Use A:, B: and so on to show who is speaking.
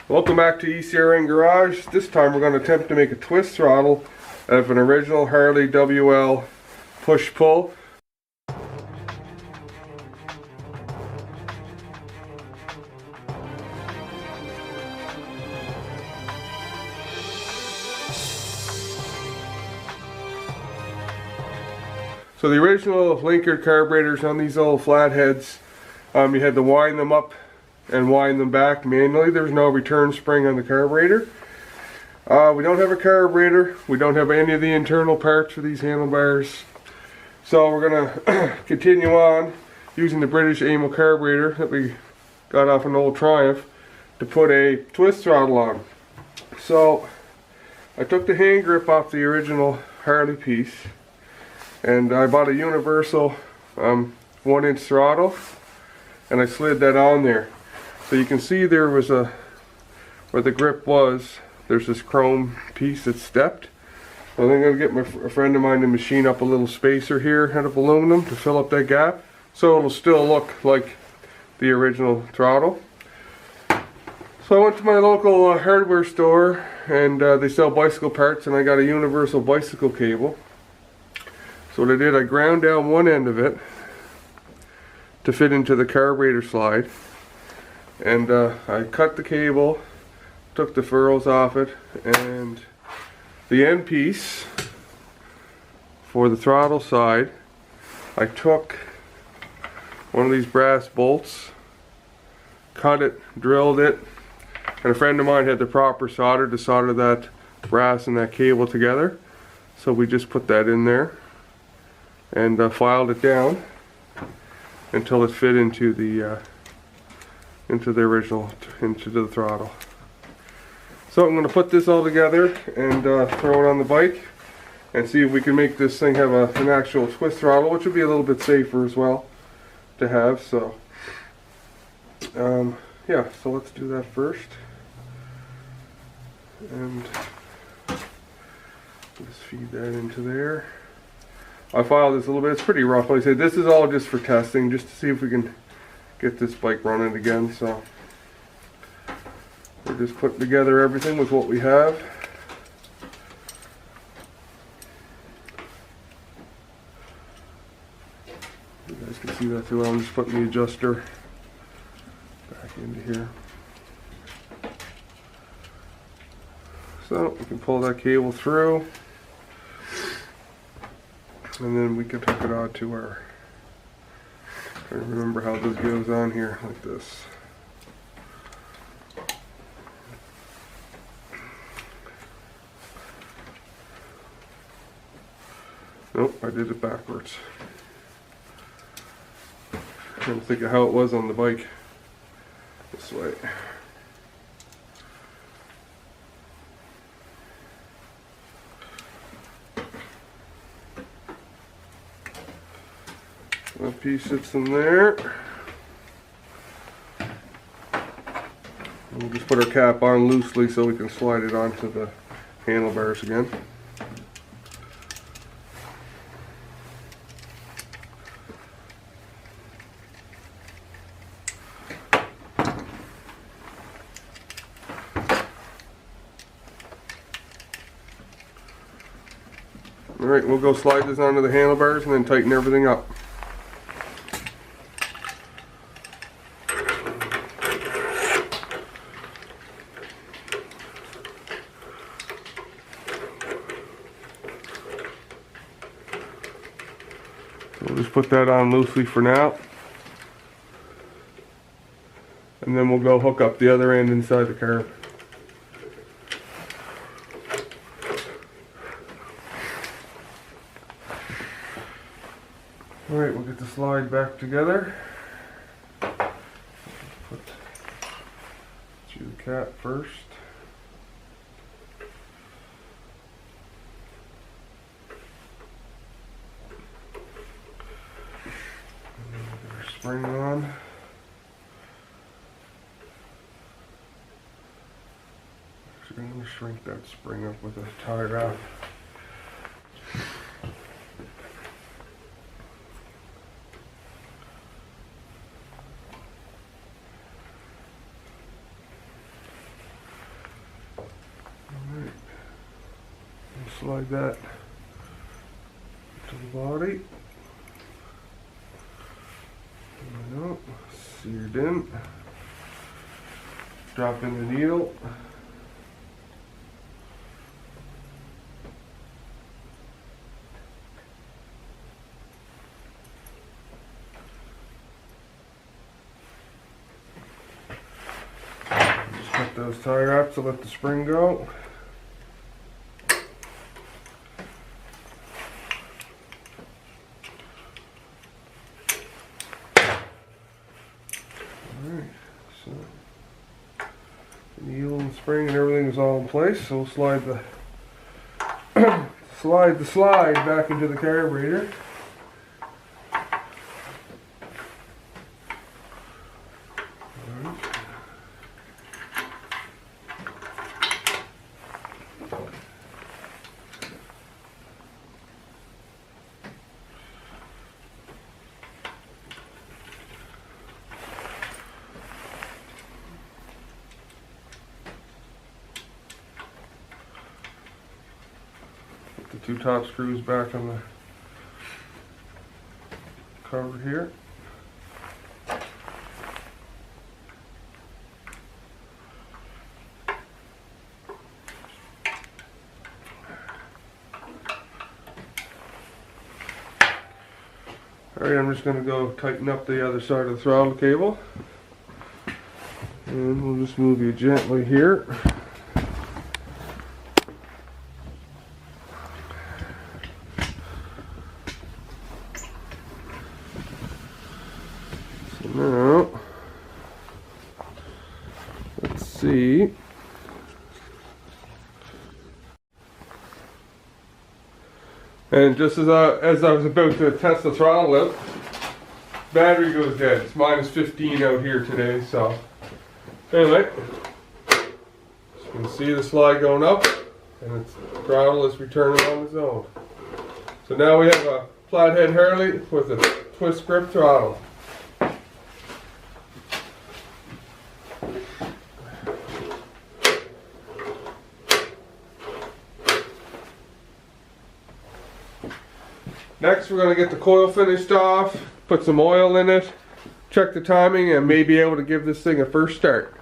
A: Welcome back to ECRN Garage. This time we're going to attempt to make a twist throttle out of an original Harley WL push-pull. So the original linker carburetors on these old flatheads, you had to wind them up and wind them back manually. There's no return spring on the carburetor. We don't have a carburetor. We don't have any of the internal parts for these handlebars. So we're going to continue on using the British Amal carburetor that we got off an old Triumph to put a twist throttle on. So I took the hand grip off the original Harley piece and I bought a universal 1-inch throttle and I slid that on there. So you can see there was where the grip was, there's this chrome piece that stepped. So I'm going to get a friend of mine to machine up a little spacer here out of aluminum to fill up that gap, so it'll still look like the original throttle. So I went to my local hardware store and they sell bicycle parts, and I got a universal bicycle cable. So what I did, I ground down one end of it to fit into the carburetor slide. And I cut the cable, took the furrows off it, and the end piece for the throttle side, I took one of these brass bolts, cut it, drilled it, and a friend of mine had the proper solder to solder that brass and that cable together. So we just put that in there and filed it down until it fit into the throttle. So I'm going to put this all together and throw it on the bike and see if we can make this thing have an actual twist throttle, which would be a little bit safer as well to have. So yeah, so let's do that first. And just feed that into there. I filed this a little bit. It's pretty rough. Like I said, this is all just for testing, just to see if we can get this bike running again. So we're just putting together everything with what we have. You guys can see that too well. I'm just putting the adjuster back into here. So we can pull that cable through, and then we can hook it on to our, I remember how this goes on here, like this. Nope, I did it backwards. Trying to think of how it was on the bike. This way. That piece sits in there. We'll just put our cap on loosely so we can slide it onto the handlebars again. Alright, we'll go slide this onto the handlebars and then tighten everything up. We'll just put that on loosely for now. And then we'll go hook up the other end inside the carb. Alright, we'll get the slide back together. Put through the cap first. And then we'll get our spring on. Actually, I'm going to shrink that spring up with a tie wrap. slide that to the body. No, seared in. Drop in the needle. Just cut those tie wraps to let the spring go. Needle and spring and everything is all in place, so we'll slide the slide back into the carburetor. The two top screws back on the cover here. Alright, I'm just going to go tighten up the other side of the throttle cable. And we'll just move you gently here. Now, let's see. And just as I was about to test the throttle out, battery goes dead. It's minus 15 out here today, so anyway, you can see the slide going up, and the throttle is returning on its own. So now we have a Flathead Harley with a twist grip throttle. Next, we're going to get the coil finished off, put some oil in it, check the timing, and may be able to give this thing a first start.